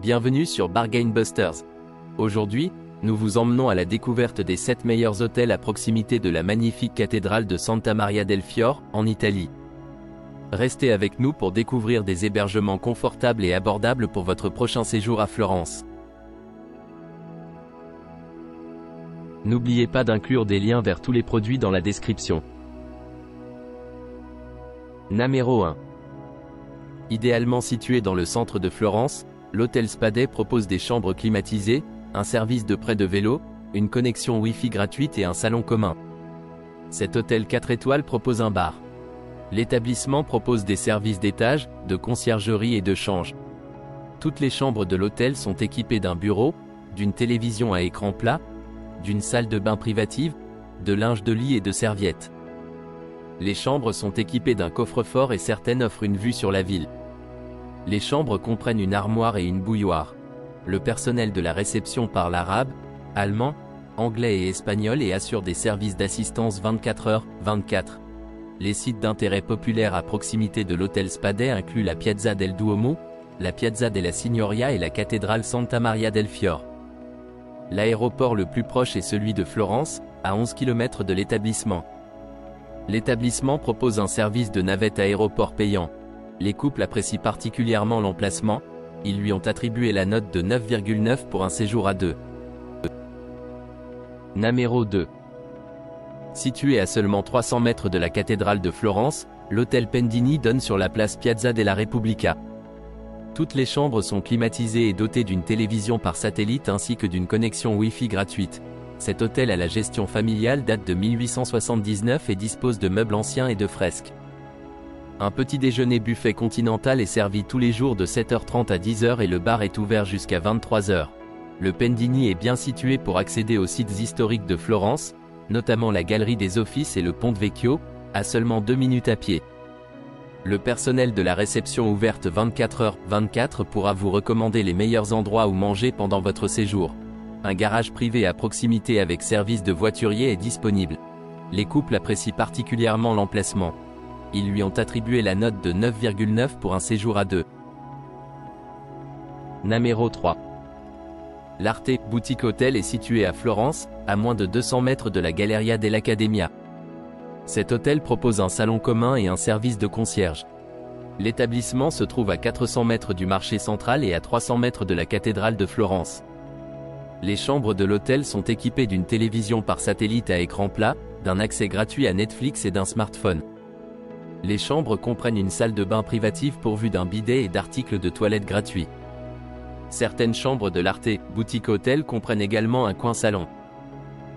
Bienvenue sur Bargain Busters. Aujourd'hui, nous vous emmenons à la découverte des 7 meilleurs hôtels à proximité de la magnifique cathédrale de Santa Maria del Fiore, en Italie. Restez avec nous pour découvrir des hébergements confortables et abordables pour votre prochain séjour à Florence. N'oubliez pas d'inclure des liens vers tous les produits dans la description. Numéro 1. Idéalement situé dans le centre de Florence, l'hôtel Spadè propose des chambres climatisées, un service de prêt de vélo, une connexion Wi-Fi gratuite et un salon commun. Cet hôtel 4 étoiles propose un bar. L'établissement propose des services d'étage, de conciergerie et de change. Toutes les chambres de l'hôtel sont équipées d'un bureau, d'une télévision à écran plat, d'une salle de bain privative, de linge de lit et de serviettes. Les chambres sont équipées d'un coffre-fort et certaines offrent une vue sur la ville. Les chambres comprennent une armoire et une bouilloire. Le personnel de la réception parle arabe, allemand, anglais et espagnol et assure des services d'assistance 24h/24. Les sites d'intérêt populaire à proximité de l'hôtel Spadè incluent la Piazza del Duomo, la Piazza della Signoria et la cathédrale Santa Maria del Fiore. L'aéroport le plus proche est celui de Florence, à 11 km de l'établissement. L'établissement propose un service de navette aéroport payant. Les couples apprécient particulièrement l'emplacement, ils lui ont attribué la note de 9,9 pour un séjour à deux. Numéro 2. Situé à seulement 300 mètres de la cathédrale de Florence, l'hôtel Pendini donne sur la place Piazza della Repubblica. Toutes les chambres sont climatisées et dotées d'une télévision par satellite ainsi que d'une connexion Wi-Fi gratuite. Cet hôtel à la gestion familiale date de 1879 et dispose de meubles anciens et de fresques. Un petit déjeuner buffet continental est servi tous les jours de 7h30 à 10h et le bar est ouvert jusqu'à 23h. Le Pendini est bien situé pour accéder aux sites historiques de Florence, notamment la Galerie des Offices et le Ponte Vecchio, à seulement 2 minutes à pied. Le personnel de la réception ouverte 24h/24 pourra vous recommander les meilleurs endroits où manger pendant votre séjour. Un garage privé à proximité avec service de voiturier est disponible. Les couples apprécient particulièrement l'emplacement. Ils lui ont attribué la note de 9,9 pour un séjour à deux. Numéro 3. L'Arte Boutique Hotel est situé à Florence, à moins de 200 mètres de la Galleria dell'Accademia. Cet hôtel propose un salon commun et un service de concierge. L'établissement se trouve à 400 mètres du marché central et à 300 mètres de la cathédrale de Florence. Les chambres de l'hôtel sont équipées d'une télévision par satellite à écran plat, d'un accès gratuit à Netflix et d'un smartphone. Les chambres comprennent une salle de bain privative pourvue d'un bidet et d'articles de toilette gratuits. Certaines chambres de l'Arte Boutique Hotel comprennent également un coin salon.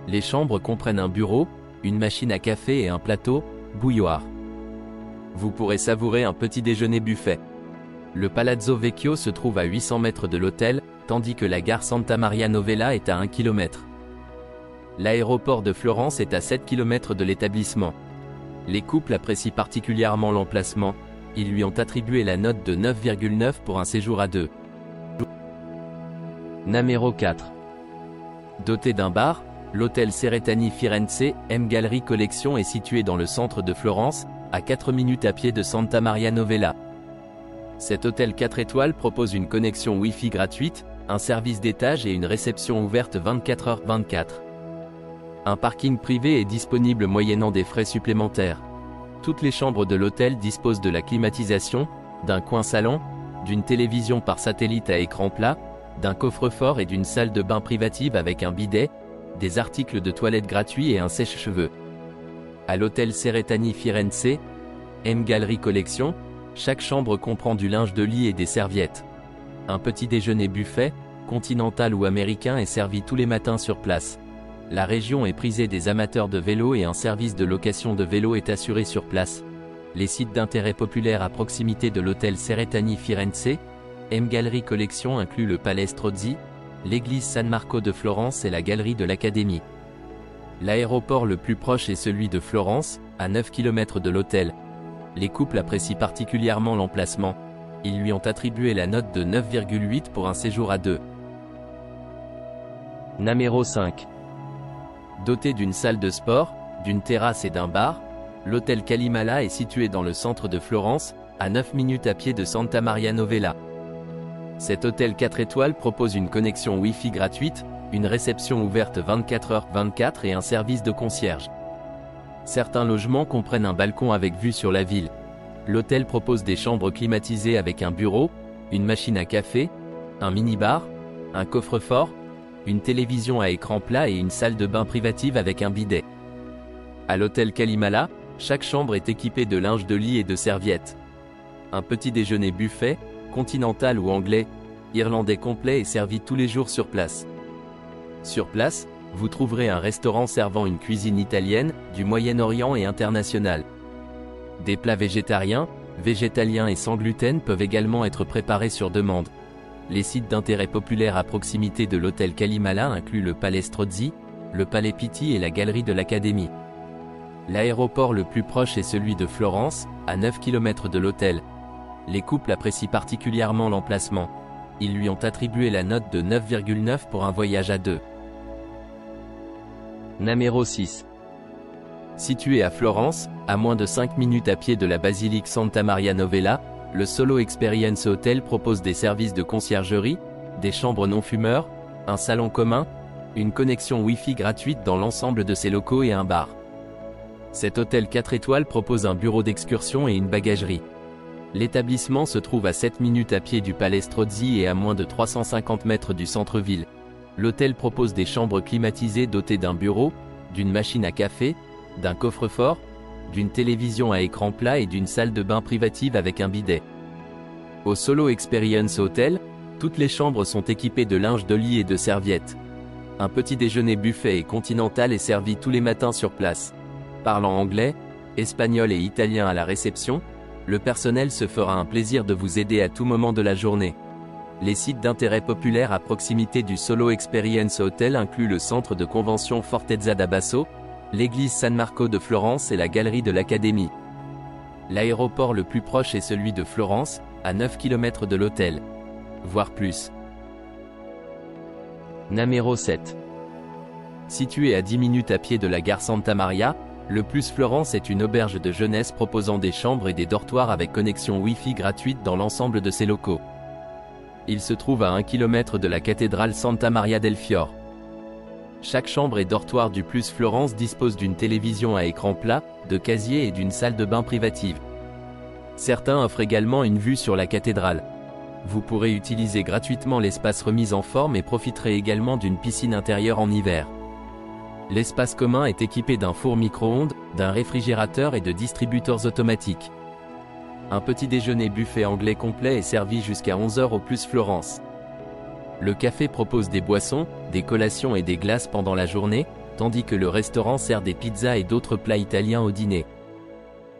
Les chambres comprennent un bureau, une machine à café et un plateau, bouilloire. Vous pourrez savourer un petit déjeuner buffet. Le Palazzo Vecchio se trouve à 800 mètres de l'hôtel, tandis que la gare Santa Maria Novella est à 1 km. L'aéroport de Florence est à 7 km de l'établissement. Les couples apprécient particulièrement l'emplacement, ils lui ont attribué la note de 9,9 pour un séjour à deux. Numéro 4. Doté d'un bar, l'hôtel Cerretani Firenze M Gallery Collection est situé dans le centre de Florence, à 4 minutes à pied de Santa Maria Novella. Cet hôtel 4 étoiles propose une connexion Wi-Fi gratuite, un service d'étage et une réception ouverte 24h/24. Un parking privé est disponible moyennant des frais supplémentaires. Toutes les chambres de l'hôtel disposent de la climatisation, d'un coin salon, d'une télévision par satellite à écran plat, d'un coffre-fort et d'une salle de bain privative avec un bidet, des articles de toilette gratuits et un sèche-cheveux. À l'hôtel Cerretani Firenze M Gallery Collection, chaque chambre comprend du linge de lit et des serviettes. Un petit déjeuner buffet, continental ou américain est servi tous les matins sur place. La région est prisée des amateurs de vélo et un service de location de vélo est assuré sur place. Les sites d'intérêt populaire à proximité de l'hôtel Cerretani Firenze M Gallery Collection incluent le Palais Strozzi, l'église San Marco de Florence et la galerie de l'Académie. L'aéroport le plus proche est celui de Florence, à 9 km de l'hôtel. Les couples apprécient particulièrement l'emplacement. Ils lui ont attribué la note de 9,8 pour un séjour à deux. Numéro 5. Doté d'une salle de sport, d'une terrasse et d'un bar, l'hôtel Calimala est situé dans le centre de Florence, à 9 minutes à pied de Santa Maria Novella. Cet hôtel 4 étoiles propose une connexion Wi-Fi gratuite, une réception ouverte 24h/24 et un service de concierge. Certains logements comprennent un balcon avec vue sur la ville. L'hôtel propose des chambres climatisées avec un bureau, une machine à café, un mini-bar, un coffre-fort, une télévision à écran plat et une salle de bain privative avec un bidet. À l'hôtel Kalimala, chaque chambre est équipée de linge de lit et de serviettes. Un petit déjeuner buffet, continental ou anglais, irlandais complet est servi tous les jours sur place. Sur place, vous trouverez un restaurant servant une cuisine italienne, du Moyen-Orient et international. Des plats végétariens, végétaliens et sans gluten peuvent également être préparés sur demande. Les sites d'intérêt populaire à proximité de l'hôtel Kalimala incluent le Palais Strozzi, le Palais Pitti et la Galerie de l'Académie. L'aéroport le plus proche est celui de Florence, à 9 km de l'hôtel. Les couples apprécient particulièrement l'emplacement. Ils lui ont attribué la note de 9,9 pour un voyage à deux. Numéro 6. Situé à Florence, à moins de 5 minutes à pied de la basilique Santa Maria Novella, le Solo Experience Hotel propose des services de conciergerie, des chambres non-fumeurs, un salon commun, une connexion Wi-Fi gratuite dans l'ensemble de ses locaux et un bar. Cet hôtel 4 étoiles propose un bureau d'excursion et une bagagerie. L'établissement se trouve à 7 minutes à pied du Palais Strozzi et à moins de 350 mètres du centre-ville. L'hôtel propose des chambres climatisées dotées d'un bureau, d'une machine à café, d'un coffre-fort, d'une télévision à écran plat et d'une salle de bain privative avec un bidet. Au Solo Experience Hotel, toutes les chambres sont équipées de linge de lit et de serviettes. Un petit déjeuner buffet et continental est servi tous les matins sur place. Parlant anglais, espagnol et italien à la réception, le personnel se fera un plaisir de vous aider à tout moment de la journée. Les sites d'intérêt populaire à proximité du Solo Experience Hotel incluent le centre de convention Fortezza da Basso, l'église San Marco de Florence et la galerie de l'Académie. L'aéroport le plus proche est celui de Florence, à 9 km de l'hôtel. Voir plus. Numéro 7. Situé à 10 minutes à pied de la gare Santa Maria, le Plus Florence est une auberge de jeunesse proposant des chambres et des dortoirs avec connexion Wi-Fi gratuite dans l'ensemble de ses locaux. Il se trouve à 1 km de la cathédrale Santa Maria del Fior. Chaque chambre et dortoir du Plus Florence dispose d'une télévision à écran plat, de casiers et d'une salle de bain privative. Certains offrent également une vue sur la cathédrale. Vous pourrez utiliser gratuitement l'espace remise en forme et profiterez également d'une piscine intérieure en hiver. L'espace commun est équipé d'un four micro-ondes, d'un réfrigérateur et de distributeurs automatiques. Un petit déjeuner buffet anglais complet est servi jusqu'à 11 h au Plus Florence. Le café propose des boissons, des collations et des glaces pendant la journée, tandis que le restaurant sert des pizzas et d'autres plats italiens au dîner.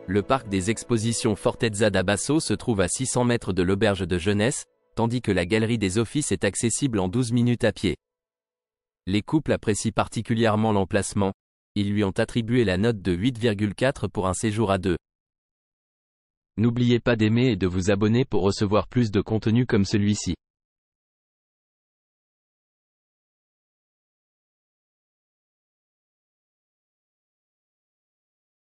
Le parc des expositions Fortezza da Basso se trouve à 600 mètres de l'auberge de jeunesse, tandis que la galerie des offices est accessible en 12 minutes à pied. Les couples apprécient particulièrement l'emplacement. Ils lui ont attribué la note de 8,4 pour un séjour à deux. N'oubliez pas d'aimer et de vous abonner pour recevoir plus de contenu comme celui-ci.